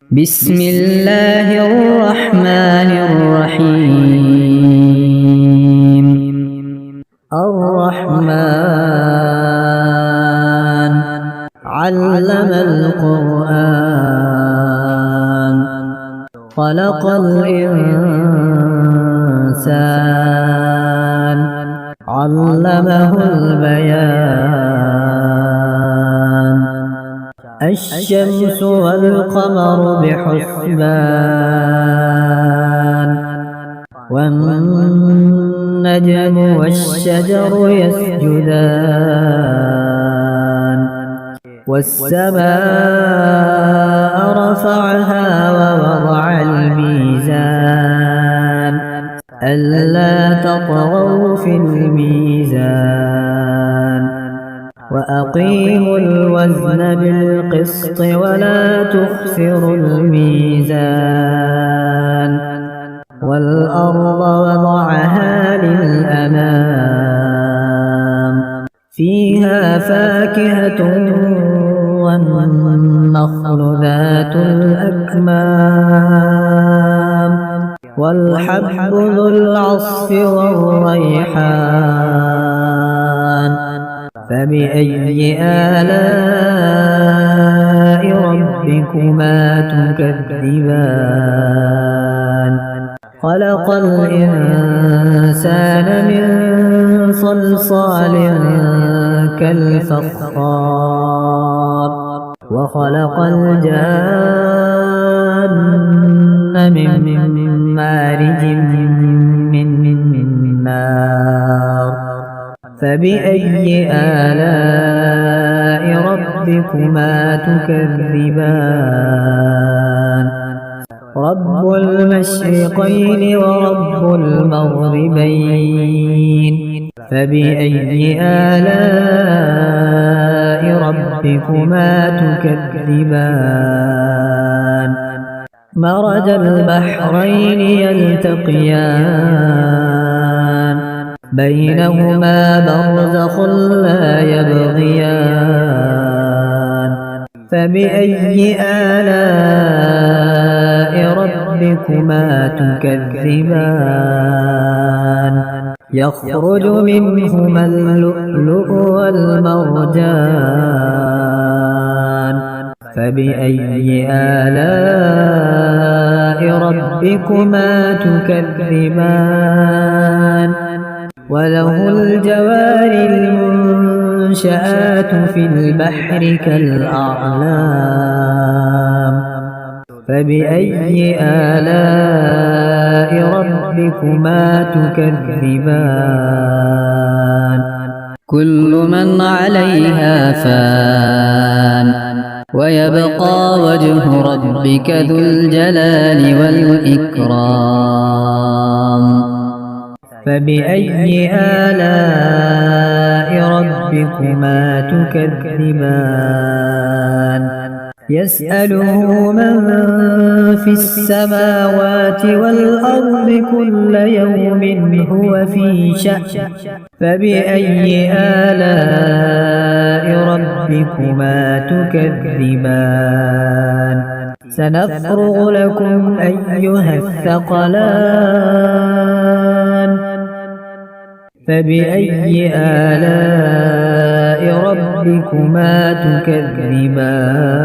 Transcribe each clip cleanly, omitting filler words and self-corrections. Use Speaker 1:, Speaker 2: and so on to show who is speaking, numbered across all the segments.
Speaker 1: بسم الله الرحمن الرحيم. الرحمن علم القرآن خلق الإنسان علمه البيان. الشمس والقمر بحسبان والنجم والشجر يسجدان والسماء رفعها ووضع الميزان ألا تطغوا في الميزان وأقيموا الوزن بالقسط ولا تخسروا الميزان والأرض وضعها للأنام فيها فاكهة والنخل ذات الأكمام والحب ذو العصف والريحان. فبأي آلاء ربكما تكذبان؟ خلق الإنسان من صلصال كالفخار وخلق الجان من مارج من نار. فبأي آلاء ربكما تكذبان؟ رب المشرقين ورب المغربين. فبأي آلاء ربكما تكذبان؟ مرج البحرين يلتقيان بينهما برزخ لا يبغيان. فبأي آلاء ربكما تكذبان؟ يخرج منهما اللؤلؤ والمرجان. فبأي آلاء ربكما تكذبان؟ وله الجوار المنشآت في البحر كالأعلام. فبأي آلاء ربكما تكذبان؟ كل من عليها فان ويبقى وجه ربك ذو الجلال والإكرام. فبأي آلاء ربكما تكذبان؟ يسأله من في السماوات والأرض كل يوم هو في شأن. فبأي آلاء ربكما تكذبان؟ سنفرغ لكم أيها الثقلان. فبأي آلاء ربكما تكذبان؟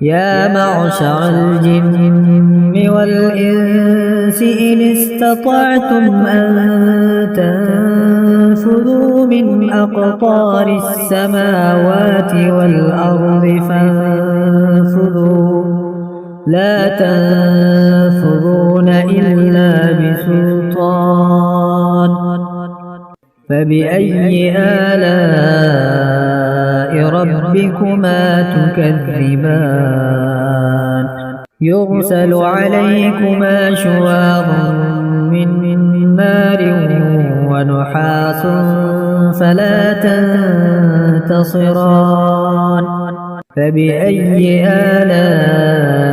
Speaker 1: يا معشر الجن والإنس إن استطعتم أن تنفذوا من أقطار السماوات والأرض فانفذوا لا تنفذون إلا بسلطان. فبأي آلاء ربكما تكذبان؟ يرسل عليكما شواظ من نار ونحاس فلا تنتصران. فبأي آلاء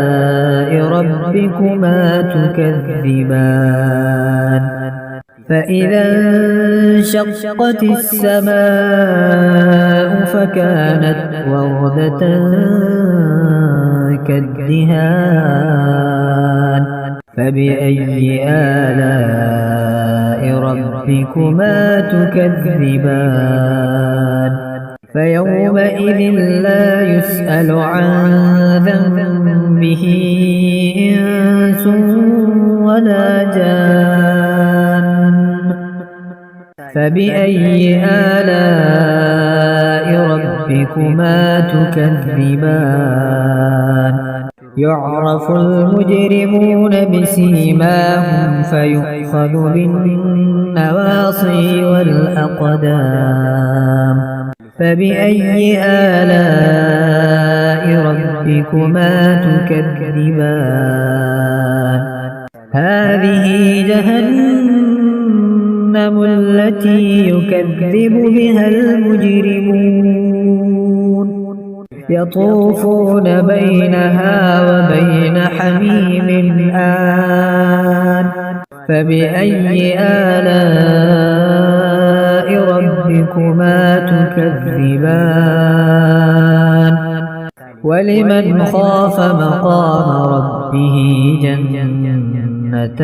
Speaker 1: ربكما تكذبان؟ فإذا انشقت السماء فكانت وردة كالدهان فبأي آلاء ربكما تكذبان فيومئذ لا يسأل عن ذنبه إنس ولا جان فبأي آلاء ربكما تكذبان يعرف المجرمون بسيماهم فيؤخذ بالنواصي والأقدام فبأي آلاء ربكما تكذبان هذه جهنم التي يكذب بها المجرمون يطوفون بينها وبين حميم آن فبأي آلاء ربكما تكذبان ولمن خاف مقام ربه جنتان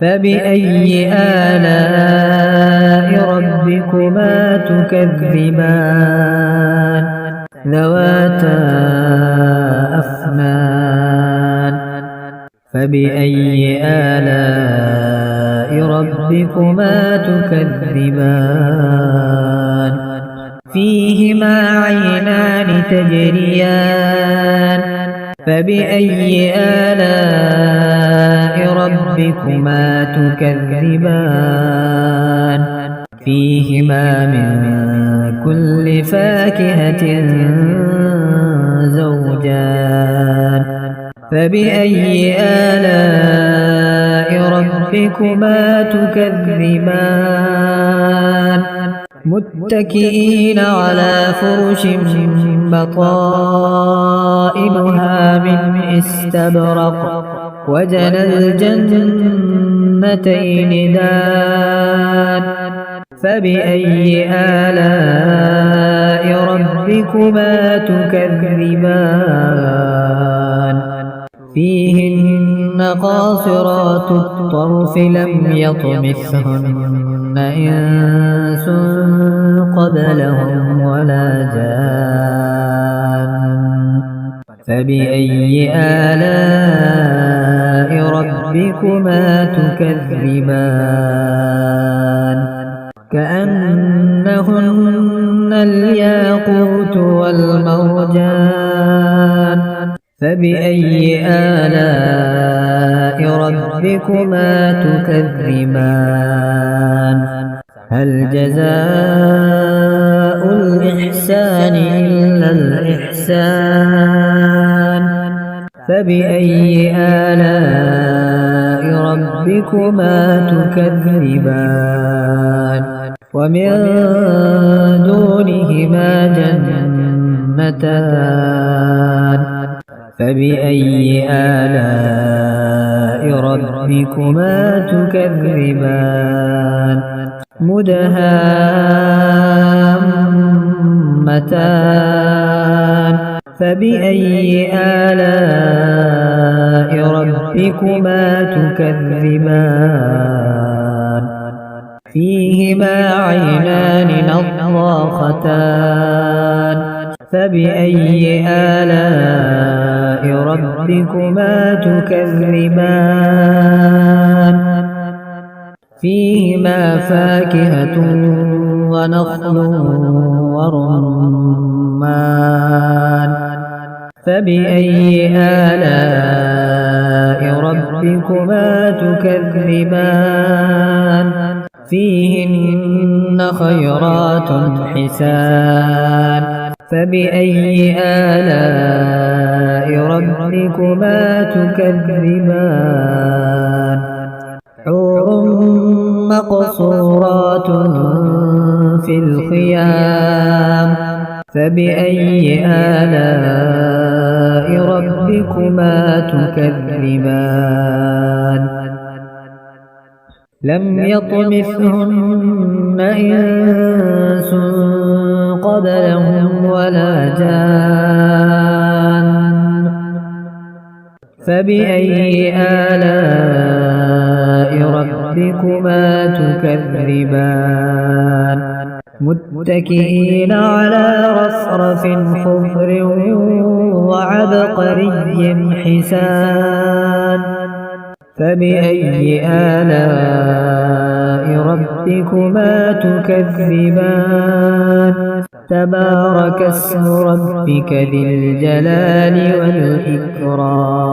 Speaker 1: فبأي آلاء ربكما تكذبان ذواتا أفنان فبأي آلاء ربكما تكذبان فيهما عينان تجريان فبأي آلاء ربكما تكذبان فيهما من كل فاكهة زوجان فبأي آلاء ربكما تكذبان متكئين على فرش بطائنها من استبرق وجنى الجنتين دان فبأي آلاء ربكما تكذبان فيهن قاصرات الطرف لم يطمثهن إنس قبلهم ولا جان فبأي آلاء ربكما تكذبان كأنهن الياقوت والمرجان فبأي آلاء ربكما تكذبان هل جزاء الإحسان إلا الإحسان فبأي آلاء ربكما تكذبان ومن دونهما جنتان فبأي آلاء ربكما تكذبان مدهامتان فبأي آلاء ربكما تكذبان فيهما عينان نضاختان فبأي آلاء ربكما تكذبان فيهما فاكهة ونخل ورمان فبأي آلاء ربكما تكذبان فيهن خيرات حسان فبأي آلاء ربكما تكذبان حور مقصورات في الخيام فبأي آلاء ربكما تكذبان لم يطمثهن إنس قبلهم ولا جان فبأي آلاء ربكما تكذبان متكئين على رفرف خضر وعبقري حسان فبأي آلاء ربكما تكذبان تبارك اسم ربك ذي الجلال والإكرام